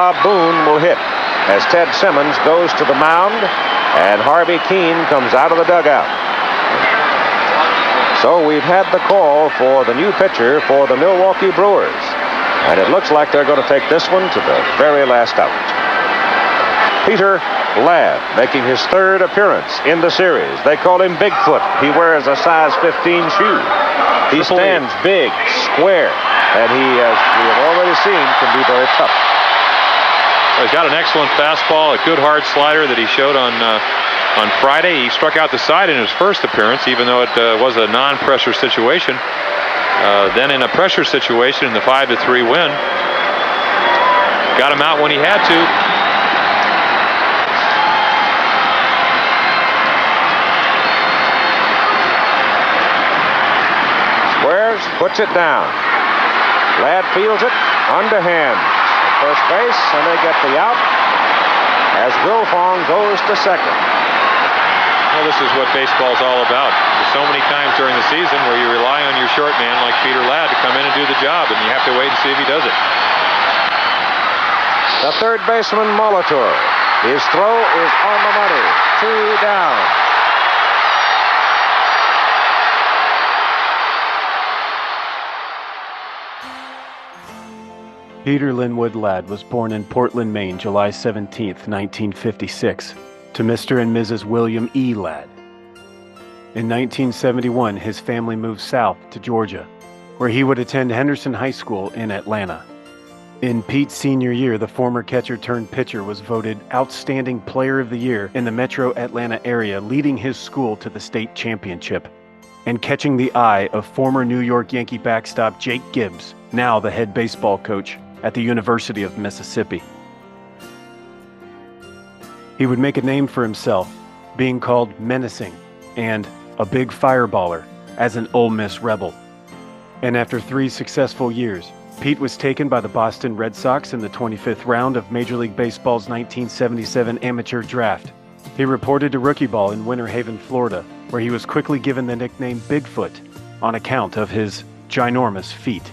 Bob Boone will hit as Ted Simmons goes to the mound and Harvey Keene comes out of the dugout. So we've had the call for the new pitcher for the Milwaukee Brewers. And it looks like they're going to take this one to the very last out. Peter Ladd making his third appearance in the series. They call him Bigfoot. He wears a size 15 shoe. He stands big, square, and he, as we have already seen, can be very tough. Well, he's got an excellent fastball, a good hard slider that he showed on Friday. He struck out the side in his first appearance, even though it was a non-pressure situation. Then in a pressure situation in the 5-3 win, got him out when he had to. Squares, puts it down. Ladd fields it, underhand at first base, and they get the out as Wilfong goes to second. Well, this is what baseball's all about. There's so many times during the season where you rely on your short man like Peter Ladd to come in and do the job, and you have to wait and see if he does it. The third baseman, Molitor. His throw is on the money. 2 down. Peter Linwood Ladd was born in Portland, Maine, July 17, 1956, to Mr. and Mrs. William E. Ladd. In 1971, his family moved south to Georgia, where he would attend Henderson High School in Atlanta. In Pete's senior year, the former catcher-turned-pitcher was voted Outstanding Player of the Year in the metro Atlanta area, leading his school to the state championship, and catching the eye of former New York Yankee backstop Jake Gibbs, now the head baseball coach at the University of Mississippi. He would make a name for himself, being called menacing and a big fireballer as an Ole Miss Rebel. And after 3 successful years, Pete was taken by the Boston Red Sox in the 25th round of Major League Baseball's 1977 amateur draft. He reported to rookie ball in Winter Haven, Florida, where he was quickly given the nickname Bigfoot on account of his ginormous feet.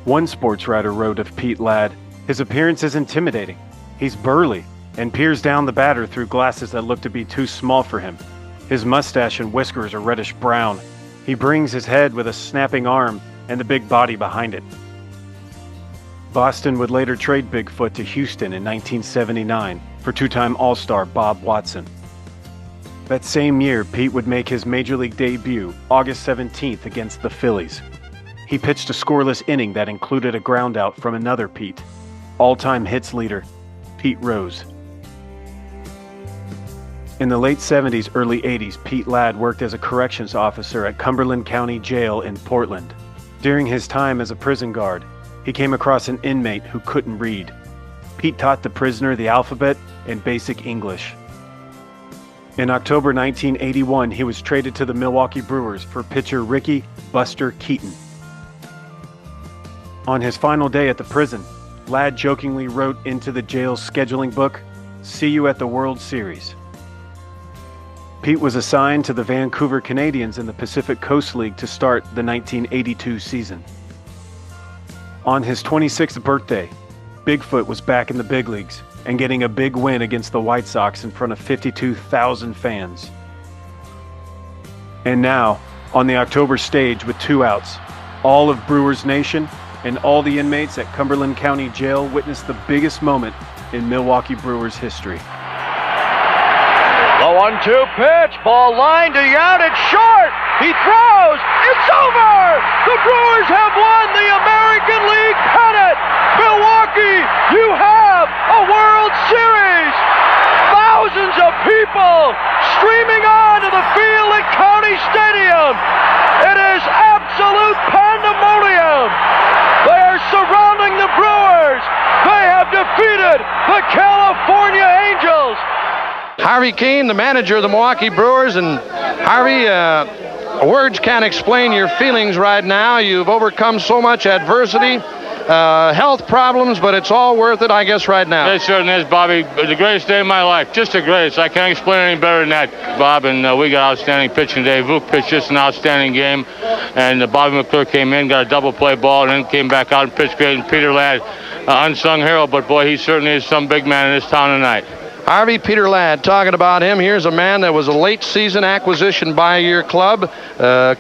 One sports writer wrote of Pete Ladd, "His appearance is intimidating. He's burly and peers down the batter through glasses that look to be too small for him. His mustache and whiskers are reddish brown. He brings his head with a snapping arm and the big body behind it." Boston would later trade Bigfoot to Houston in 1979 for 2-time All-Star Bob Watson. That same year, Pete would make his Major League debut August 17th against the Phillies. He pitched a scoreless inning that included a groundout from another Pete, all-time hits leader, Pete Rose. In the late 70s, early 80s, Pete Ladd worked as a corrections officer at Cumberland County Jail in Portland. During his time as a prison guard, he came across an inmate who couldn't read. Pete taught the prisoner the alphabet and basic English. In October 1981, he was traded to the Milwaukee Brewers for pitcher Ricky Buster Keaton. On his final day at the prison, Ladd jokingly wrote into the jail's scheduling book, "See you at the World Series." Pete was assigned to the Vancouver Canadians in the Pacific Coast League to start the 1982 season. On his 26th birthday, Bigfoot was back in the big leagues and getting a big win against the White Sox in front of 52,000 fans. And now, on the October stage with 2 outs, all of Brewers Nation and all the inmates at Cumberland County Jail witnessed the biggest moment in Milwaukee Brewers history. The 1-2 pitch, ball lined to Yount, it's short, he throws, it's over! The Brewers have won the American League pennant! Milwaukee, you have a World Series! Thousands of people streaming onto the field at County Stadium! It is absolute pandemonium! They are surrounding the Brewers! They have defeated the California Angels! Harvey Keene, the manager of the Milwaukee Brewers, and Harvey, words can't explain your feelings right now. You've overcome so much adversity. health problems, but it's all worth it, I guess, right now. It certainly is, Bobby. The greatest day of my life. Just the greatest. I can't explain it any better than that, Bob. And we got outstanding pitching today. Vuk pitched just an outstanding game. And Bobby McClure came in, got a double play ball, and then came back out and pitched great. And Peter Ladd, unsung hero, but boy, he certainly is some big man in this town tonight. Harvey Peter Ladd, talking about him, here's a man that was a late season acquisition by your club,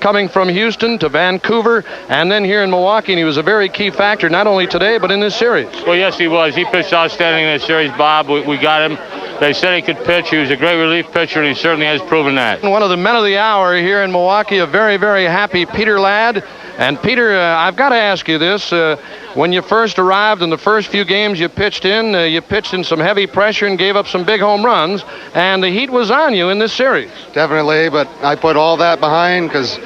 coming from Houston to Vancouver, and then here in Milwaukee, and he was a very key factor, not only today, but in this series. Well, yes, he was. He pitched outstanding in this series, Bob. We got him. They said he could pitch. He was a great relief pitcher, and he certainly has proven that. One of the men of the hour here in Milwaukee, a very, very happy Peter Ladd. And Peter, I've got to ask you this. When you first arrived in the first few games you pitched in some heavy pressure and gave up some big home runs, and the heat was on you in this series. Definitely, but I put all that behind because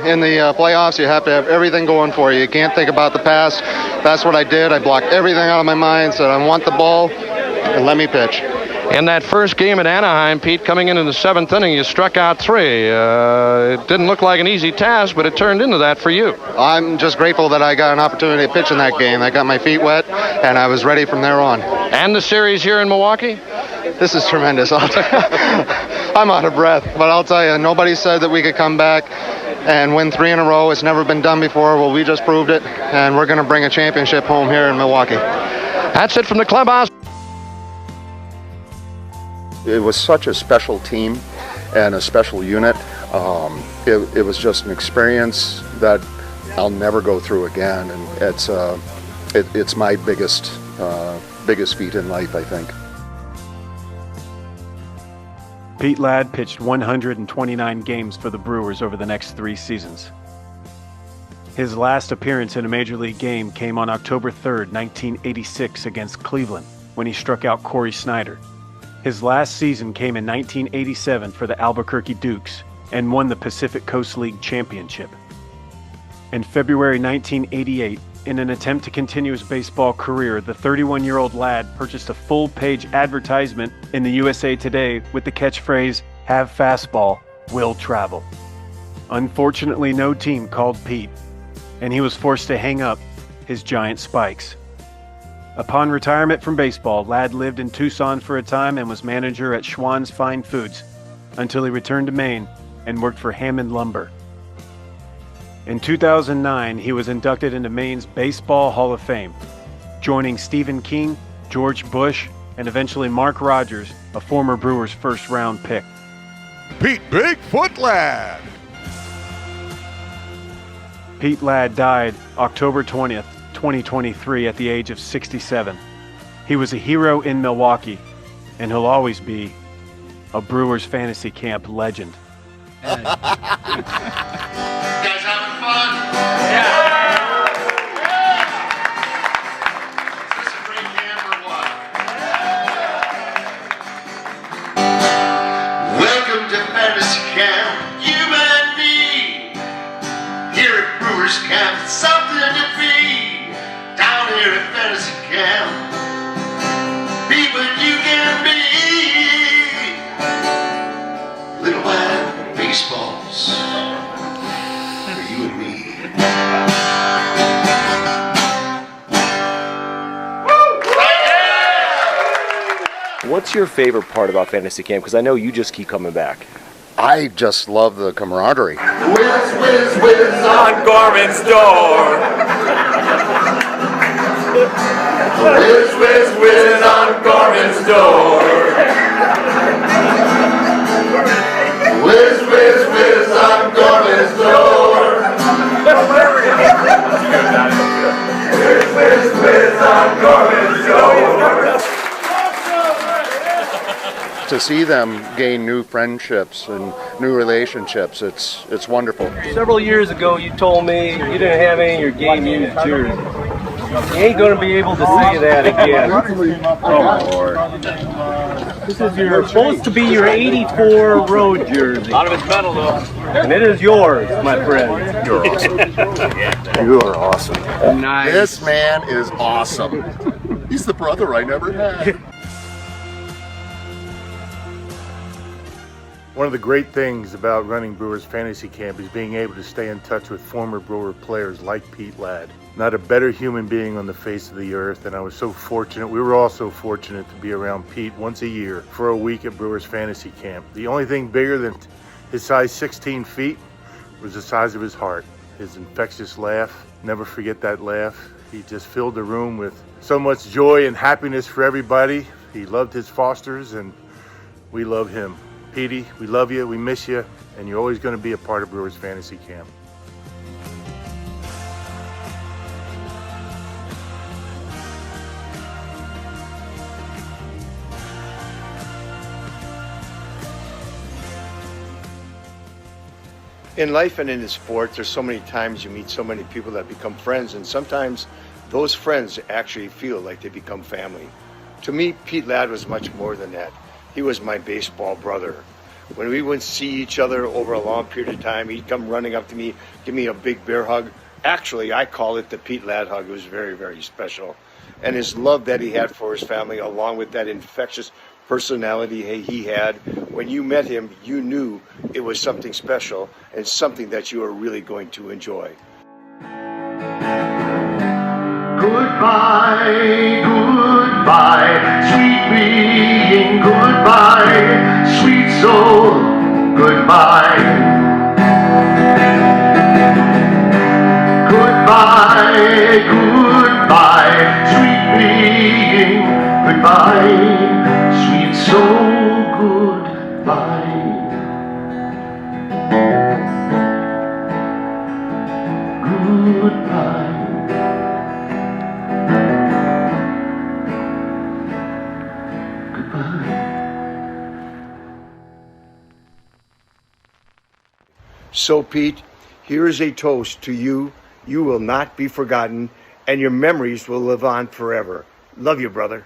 in the playoffs you have to have everything going for you. You can't think about the past. That's what I did. I blocked everything out of my mind, said I want the ball, and let me pitch. In that first game at Anaheim, Pete, coming in the seventh inning, you struck out 3. It didn't look like an easy task, but it turned into that for you. I'm just grateful that I got an opportunity to pitch in that game. I got my feet wet, and I was ready from there on. And the series here in Milwaukee? This is tremendous. I'm out of breath, but I'll tell you, nobody said that we could come back and win 3 in a row. It's never been done before. Well, we just proved it, and we're going to bring a championship home here in Milwaukee. That's it from the clubhouse. It was such a special team and a special unit. It was just an experience that I'll never go through again, and it's my biggest feat in life, I think. Pete Ladd pitched 129 games for the Brewers over the next 3 seasons. His last appearance in a Major League game came on October 3rd, 1986 against Cleveland, when he struck out Corey Snyder. His last season came in 1987 for the Albuquerque Dukes and won the Pacific Coast League Championship. In February 1988, in an attempt to continue his baseball career, the 31-year-old Ladd purchased a full-page advertisement in the USA Today with the catchphrase, "Have fastball, will travel." Unfortunately, no team called Pete, and he was forced to hang up his giant spikes. Upon retirement from baseball, Ladd lived in Tucson for a time and was manager at Schwann's Fine Foods until he returned to Maine and worked for Hammond Lumber. In 2009, he was inducted into Maine's Baseball Hall of Fame, joining Stephen King, George Bush, and eventually Mark Rogers, a former Brewers first-round pick. Pete Bigfoot Ladd. Pete Ladd died October 20th, 2023 at the age of 67. He was a hero in Milwaukee, and he'll always be a Brewers fantasy camp legend. You guys having fun? Yeah. Is this a great camp or what? Welcome to fantasy camp, you and me. Here at Brewers camp, it's something to be. Down here at fantasy camp, be what you can be. Little white baseballs for you and me. What's your favorite part about fantasy camp? Because I know you just keep coming back. I just love the camaraderie. Whiz, whiz, whiz on Gorman's door. Whiz, whiz, whiz on Gorman's door. Whiz, whiz, whiz on Gorman's door. Whiz, whiz, whiz on Gorman's door. To see them gain new friendships and new relationships, it's wonderful. Several years ago, you told me you didn't have any of your game used jerseys. You ain't going to be able to say that again. Oh, Lord. This is supposed to be your 84 road jersey. Out of his metal, though. And it is yours, my friend. You're awesome. You are awesome. Nice. This man is awesome. He's the brother I never had. One of the great things about running Brewers Fantasy Camp is being able to stay in touch with former Brewer players like Pete Ladd. not a better human being on the face of the earth, and I was so fortunate. We were all so fortunate to be around Pete once a year for a week at Brewers Fantasy Camp. The only thing bigger than his size 16 feet was the size of his heart. His infectious laugh, never forget that laugh. He just filled the room with so much joy and happiness for everybody. He loved his Fosters, and we love him. Petey, we love you, we miss you, and you're always going to be a part of Brewers Fantasy Camp. In life and in the sport, there's so many times you meet so many people that become friends, and sometimes those friends actually feel like they become family. To me, Pete Ladd was much more than that. He was my baseball brother. When we would see each other over a long period of time, he'd come running up to me, give me a big bear hug. Actually, I call it the Pete Ladd hug. It was very, very special. And his love that he had for his family, along with that infectious personality he had, when you met him, you knew it was something special and something that you were really going to enjoy. Goodbye, goodbye, sweet being, goodbye, sweet soul, goodbye. Goodbye, goodbye, sweet being, goodbye, sweet soul, goodbye. Goodbye. So, Pete, here is a toast to you. You will not be forgotten, and your memories will live on forever. Love you, brother.